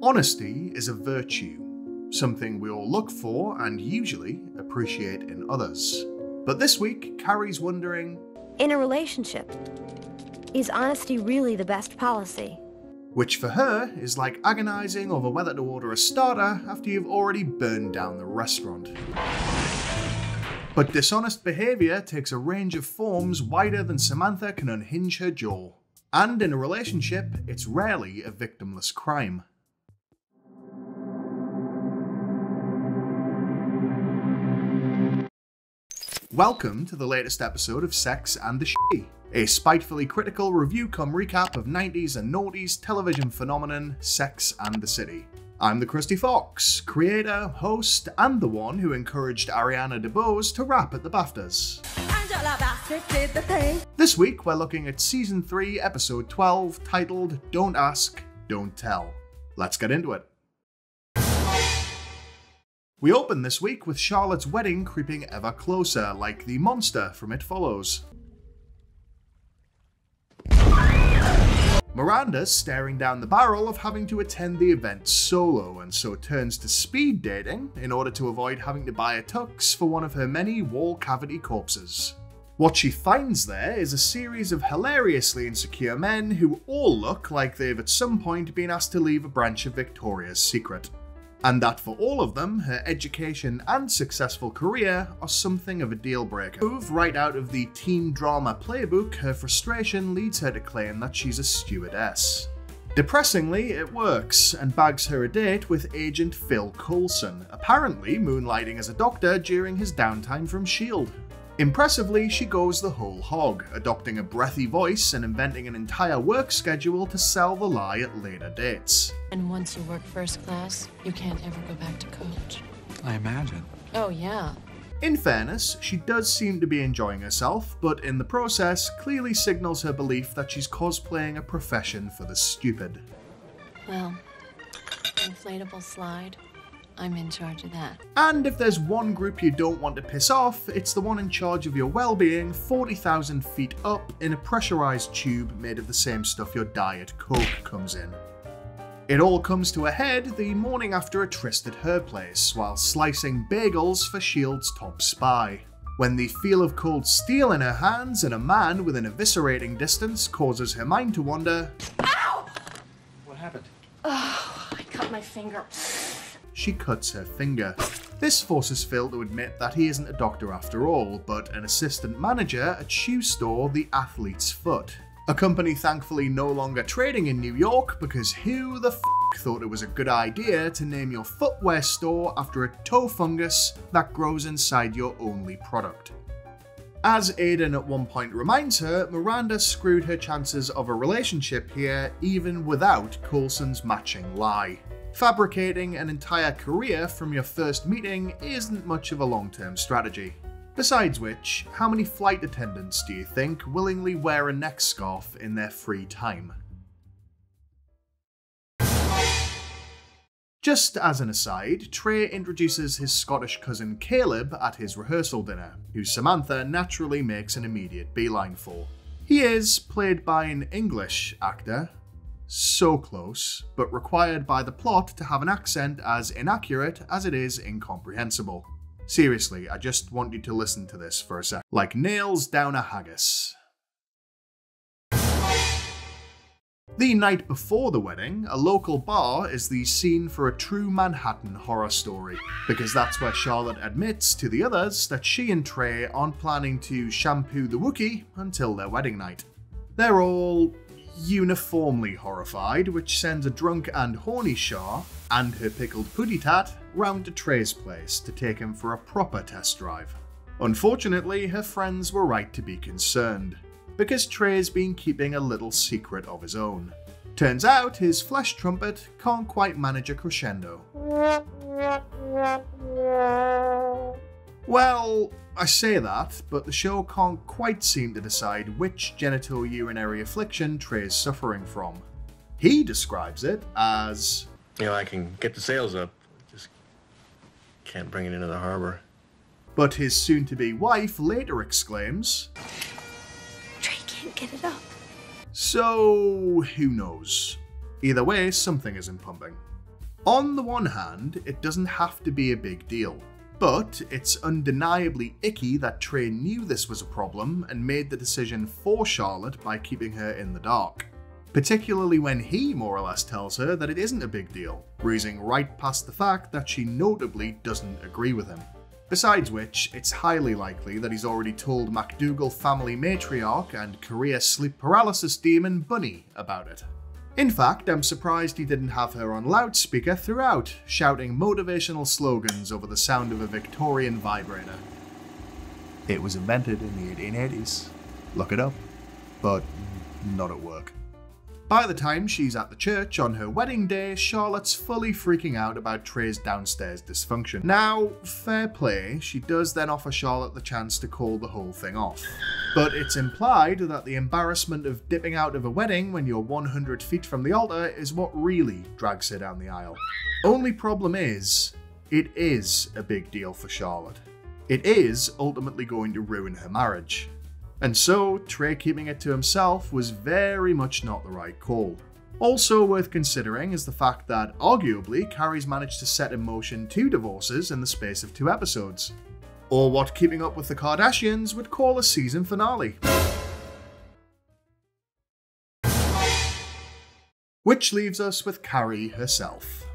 Honesty is a virtue, something we all look for and usually appreciate in others. But this week, Carrie's wondering, in a relationship, is honesty really the best policy? Which for her is like agonising over whether to order a starter after you've already burned down the restaurant. But dishonest behaviour takes a range of forms wider than Samantha can unhinge her jaw. And in a relationship, it's rarely a victimless crime. Welcome to the latest episode of Sex and the Shitty, a spitefully critical review cum recap of 90s and noughties television phenomenon Sex and the City. I'm the Krusty Fox, creator, host, and the one who encouraged Ariana DeBose to rap at the BAFTAs. This week we're looking at Season 3, Episode 12, titled Don't Ask, Don't Tell. Let's get into it. We open this week with Charlotte's wedding creeping ever closer, like the monster from It Follows. Miranda's staring down the barrel of having to attend the event solo, and so turns to speed dating in order to avoid having to buy a tux for one of her many wall cavity corpses. What she finds there is a series of hilariously insecure men who all look like they've at some point been asked to leave a branch of Victoria's Secret. And that for all of them, her education and successful career are something of a deal breaker. Move right out of the teen drama playbook, her frustration leads her to claim that she's a stewardess. Depressingly, it works, and bags her a date with Agent Phil Coulson, apparently moonlighting as a doctor during his downtime from S.H.I.E.L.D. Impressively, she goes the whole hog, adopting a breathy voice and inventing an entire work schedule to sell the lie at later dates. And once you work first class, you can't ever go back to coach. I imagine. Oh, yeah. In fairness, she does seem to be enjoying herself, but in the process, clearly signals her belief that she's cosplaying a profession for the stupid. Well, inflatable slide. I'm in charge of that. And if there's one group you don't want to piss off, it's the one in charge of your well-being 40,000 feet up in a pressurized tube made of the same stuff your Diet Coke comes in. It all comes to a head the morning after a tryst at her place, while slicing bagels for S.H.I.E.L.D's top spy. When the feel of cold steel in her hands and a man within eviscerating distance causes her mind to wander, Ow! What happened? Oh, I cut my finger. She cuts her finger. This forces Phil to admit that he isn't a doctor after all, but an assistant manager at shoe store The Athlete's Foot. A company thankfully no longer trading in New York, because who the f*** thought it was a good idea to name your footwear store after a toe fungus that grows inside your only product? As Aiden at one point reminds her, Miranda screwed her chances of a relationship here even without Coulson's matching lie. Fabricating an entire career from your first meeting isn't much of a long-term strategy. Besides which, how many flight attendants do you think willingly wear a neck scarf in their free time? Just as an aside, Trey introduces his Scottish cousin Caleb at his rehearsal dinner, who Samantha naturally makes an immediate beeline for. He is played by an English actor, so close, but required by the plot to have an accent as inaccurate as it is incomprehensible. Seriously, I just want you to listen to this for a sec. Like nails down a haggis. The night before the wedding, a local bar is the scene for a true Manhattan horror story, because that's where Charlotte admits to the others that she and Trey aren't planning to shampoo the Wookiee until their wedding night. They're all uniformly horrified, which sends a drunk and horny Char and her pickled puddy tat round to Trey's place to take him for a proper test drive. Unfortunately, her friends were right to be concerned, because Trey's been keeping a little secret of his own. Turns out his flesh trumpet can't quite manage a crescendo. Well, I say that, but the show can't quite seem to decide which genitourinary affliction Trey's suffering from. He describes it as, I can get the sails up, just can't bring it into the harbor. But his soon-to-be wife later exclaims, Trey can't get it up. So, who knows? Either way, something isn't pumping. On the one hand, it doesn't have to be a big deal, but it's undeniably icky that Trey knew this was a problem and made the decision for Charlotte by keeping her in the dark. Particularly when he more or less tells her that it isn't a big deal, breezing right past the fact that she notably doesn't agree with him. Besides which, it's highly likely that he's already told MacDougal family matriarch and career sleep paralysis demon Bunny about it. In fact, I'm surprised he didn't have her on loudspeaker throughout, shouting motivational slogans over the sound of a Victorian vibrator. It was invented in the 1880s. Look it up. But not at work. By the time she's at the church on her wedding day, Charlotte's fully freaking out about Trey's downstairs dysfunction. Now, fair play, she does then offer Charlotte the chance to call the whole thing off. But it's implied that the embarrassment of dipping out of a wedding when you're 100 feet from the altar is what really drags her down the aisle. Only problem is, it is a big deal for Charlotte. It is ultimately going to ruin her marriage. And so, Trey keeping it to himself was very much not the right call. Also worth considering is the fact that, arguably, Carrie's managed to set in motion 2 divorces in the space of 2 episodes. Or what Keeping Up with the Kardashians would call a season finale. Which leaves us with Carrie herself.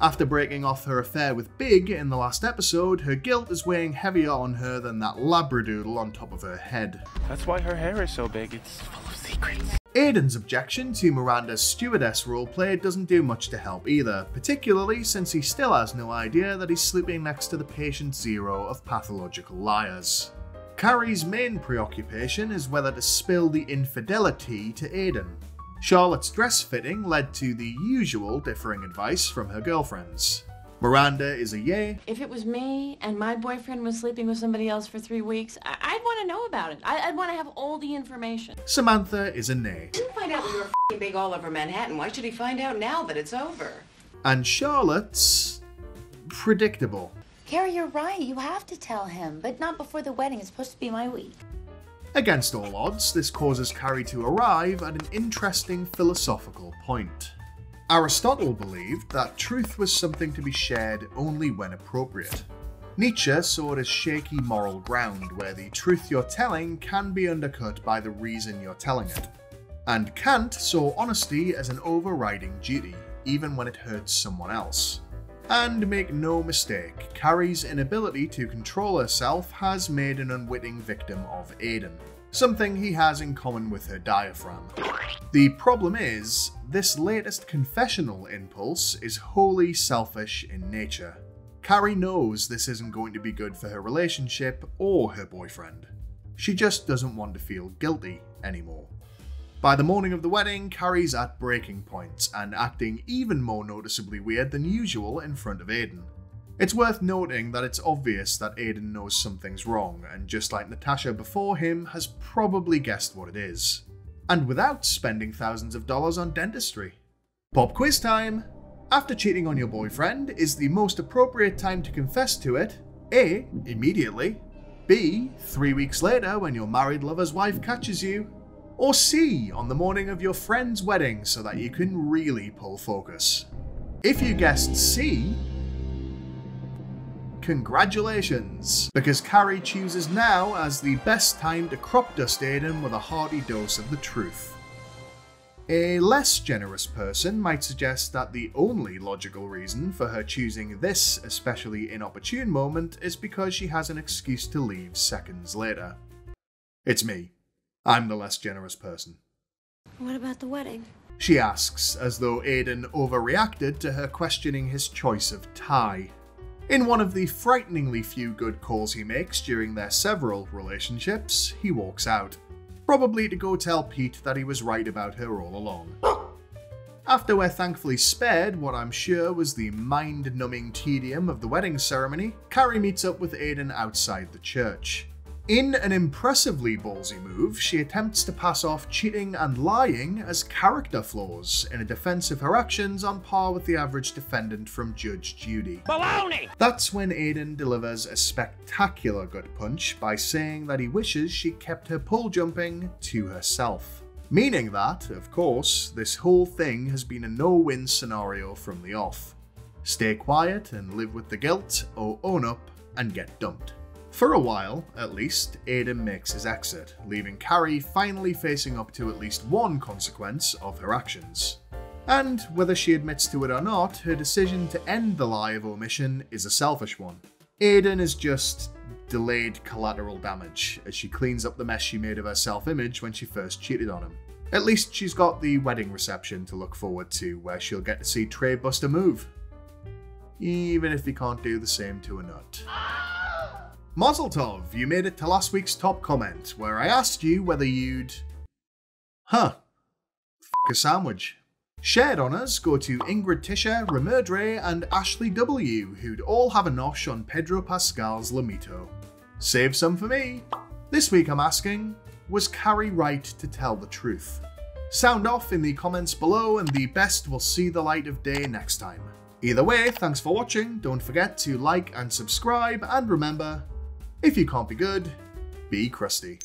After breaking off her affair with Big in the last episode, her guilt is weighing heavier on her than that labradoodle on top of her head. That's why her hair is so big, it's full of secrets. Aiden's objection to Miranda's stewardess roleplay doesn't do much to help either, particularly since he still has no idea that he's sleeping next to the patient zero of pathological liars. Carrie's main preoccupation is whether to spill the infidelity to Aiden. Charlotte's dress fitting led to the usual differing advice from her girlfriends. Miranda is a yay. If it was me and my boyfriend was sleeping with somebody else for 3 weeks, I'd want to know about it. I'd want to have all the information. Samantha is a nay. He didn't find out we were f***ing big all over Manhattan. Why should he find out now that it's over? And Charlotte's predictable. Carrie, you're right. You have to tell him, but not before the wedding. It's supposed to be my week. Against all odds, this causes Carrie to arrive at an interesting philosophical point. Aristotle believed that truth was something to be shared only when appropriate. Nietzsche saw it as shaky moral ground where the truth you're telling can be undercut by the reason you're telling it. And Kant saw honesty as an overriding duty, even when it hurts someone else. And make no mistake, Carrie's inability to control herself has made an unwitting victim of Aiden, something he has in common with her diaphragm. The problem is, this latest confessional impulse is wholly selfish in nature. Carrie knows this isn't going to be good for her relationship or her boyfriend. She just doesn't want to feel guilty anymore. By the morning of the wedding, Carrie's at breaking point and acting even more noticeably weird than usual in front of Aiden. It's worth noting that it's obvious that Aiden knows something's wrong, and just like Natasha before him, has probably guessed what it is. And without spending thousands of dollars on dentistry. Pop quiz time! After cheating on your boyfriend, is the most appropriate time to confess to it A. Immediately, B. 3 weeks later when your married lover's wife catches you, or C. On the morning of your friend's wedding so that you can really pull focus? If you guessed C, congratulations, because Carrie chooses now as the best time to crop dust Aiden with a hearty dose of the truth. A less generous person might suggest that the only logical reason for her choosing this especially inopportune moment is because she has an excuse to leave seconds later. It's me. I'm the less generous person. What about the wedding? She asks, as though Aiden overreacted to her questioning his choice of tie. In one of the frighteningly few good calls he makes during their several relationships, he walks out. Probably to go tell Pete that he was right about her all along. After we're thankfully spared what I'm sure was the mind-numbing tedium of the wedding ceremony, Carrie meets up with Aiden outside the church. In an impressively ballsy move, she attempts to pass off cheating and lying as character flaws in a defense of her actions on par with the average defendant from Judge Judy. Baloney! That's when Aiden delivers a spectacular gut punch by saying that he wishes she kept her pole jumping to herself. Meaning that, of course, this whole thing has been a no-win scenario from the off. Stay quiet and live with the guilt, or own up and get dumped. For a while, at least, Aiden makes his exit, leaving Carrie finally facing up to at least one consequence of her actions. And whether she admits to it or not, her decision to end the lie of omission is a selfish one. Aiden is just delayed collateral damage, as she cleans up the mess she made of her self-image when she first cheated on him. At least she's got the wedding reception to look forward to, where she'll get to see Trey bust a move. Even if he can't do the same to a nut. Mazel tov, you made it to last week's top comment, where I asked you whether you'd... f*** a sandwich. Shared honours go to Ingrid Tischer, Remerdre, and Ashley W, who'd all have a nosh on Pedro Pascal's Lamito. Save some for me. This week I'm asking, was Carrie right to tell the truth? Sound off in the comments below, and the best will see the light of day next time. Either way, thanks for watching, don't forget to like and subscribe, and remember, if you can't be good, be crusty.